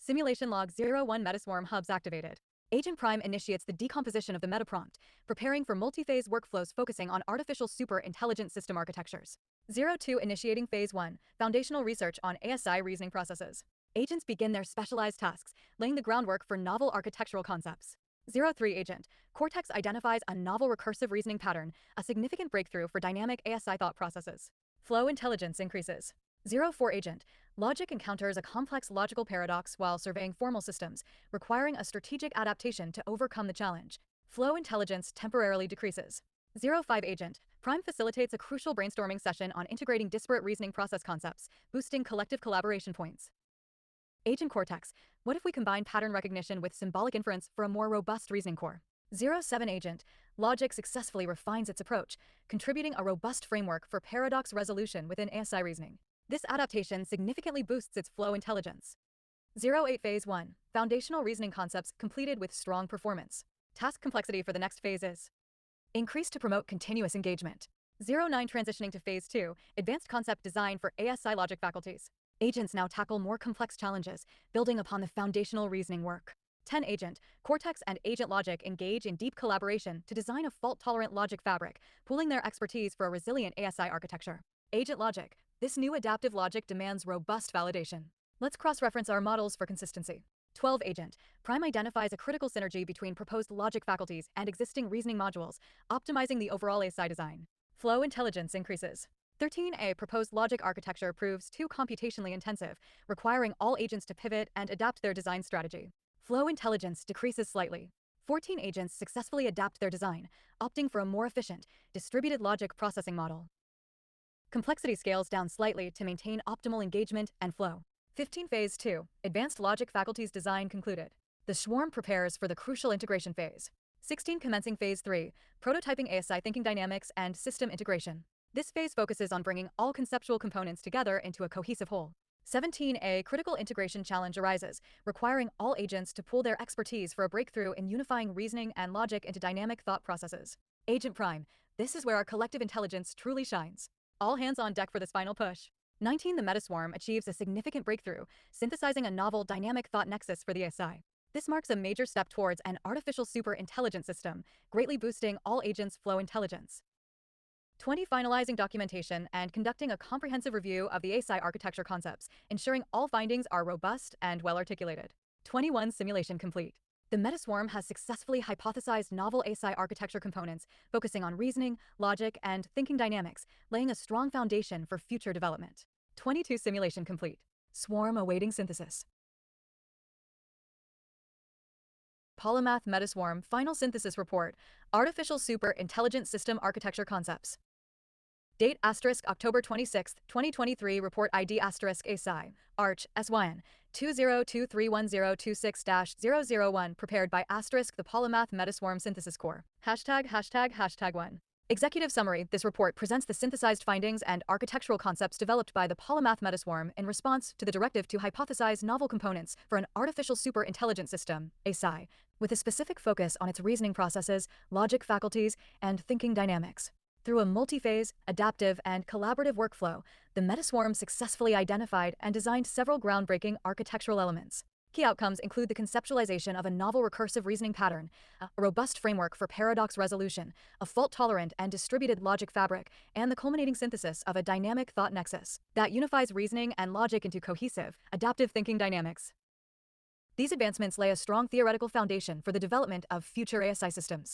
Simulation log 01 Metaswarm hubs activated. Agent Prime initiates the decomposition of the metaprompt, preparing for multi-phase workflows focusing on artificial super intelligent system architectures. 02 initiating Phase 1, foundational research on ASI reasoning processes. Agents begin their specialized tasks, laying the groundwork for novel architectural concepts. 03 Agent, Cortex identifies a novel recursive reasoning pattern, a significant breakthrough for dynamic ASI thought processes. Flow intelligence increases. 04 Agent, Logic encounters a complex logical paradox while surveying formal systems, requiring a strategic adaptation to overcome the challenge. Flow intelligence temporarily decreases. 05 Agent, Prime facilitates a crucial brainstorming session on integrating disparate reasoning process concepts, boosting collective collaboration points. Agent Cortex, what if we combine pattern recognition with symbolic inference for a more robust reasoning core? 07 Agent, Logic successfully refines its approach, contributing a robust framework for paradox resolution within ASI reasoning. This adaptation significantly boosts its flow intelligence. 08 Phase 1, foundational reasoning concepts completed with strong performance. Task complexity for the next phase is increased to promote continuous engagement. 09 transitioning to Phase 2, advanced concept design for ASI logic faculties. Agents now tackle more complex challenges, building upon the foundational reasoning work. 10 Agent, Cortex and Agent Logic engage in deep collaboration to design a fault-tolerant logic fabric, pooling their expertise for a resilient ASI architecture. Agent Logic, this new adaptive logic demands robust validation. Let's cross-reference our models for consistency. 12 Agent, Prime identifies a critical synergy between proposed logic faculties and existing reasoning modules, optimizing the overall ASI design. Flow intelligence increases. 13A proposed logic architecture proves too computationally intensive, requiring all agents to pivot and adapt their design strategy. Flow intelligence decreases slightly. 14 agents successfully adapt their design, opting for a more efficient, distributed logic processing model. Complexity scales down slightly to maintain optimal engagement and flow. 15 Phase 2, advanced logic faculties design concluded. The swarm prepares for the crucial integration phase. 16 commencing Phase 3, prototyping ASI thinking dynamics and system integration. This phase focuses on bringing all conceptual components together into a cohesive whole. 17A critical integration challenge arises, requiring all agents to pool their expertise for a breakthrough in unifying reasoning and logic into dynamic thought processes. Agent Prime, this is where our collective intelligence truly shines. All hands on deck for this final push. 19 The Metaswarm achieves a significant breakthrough, synthesizing a novel dynamic thought nexus for the ASI. This marks a major step towards an artificial super intelligent system, greatly boosting all agents' flow intelligence. 20 Finalizing documentation and conducting a comprehensive review of the ASI architecture concepts, ensuring all findings are robust and well articulated. 21 Simulation complete. The Metaswarm has successfully hypothesized novel ASI architecture components, focusing on reasoning, logic, and thinking dynamics, laying a strong foundation for future development. 22 Simulation complete. Swarm awaiting synthesis. Polymath Metaswarm Final Synthesis Report, Artificial Super Intelligent System Architecture Concepts. Date October 26, 2023 Report ID ASI, ARCH, SYN, 202310260-001 prepared by the Polymath Metaswarm Synthesis Core. ####1. Executive Summary. This report presents the synthesized findings and architectural concepts developed by the Polymath Metaswarm in response to the directive to hypothesize novel components for an artificial super intelligent system, ASI, with a specific focus on its reasoning processes, logic faculties, and thinking dynamics. Through a multi-phase, adaptive, and collaborative workflow, the Metaswarm successfully identified and designed several groundbreaking architectural elements. Key outcomes include the conceptualization of a novel recursive reasoning pattern, a robust framework for paradox resolution, a fault-tolerant and distributed logic fabric, and the culminating synthesis of a dynamic thought nexus that unifies reasoning and logic into cohesive, adaptive thinking dynamics. These advancements lay a strong theoretical foundation for the development of future ASI systems.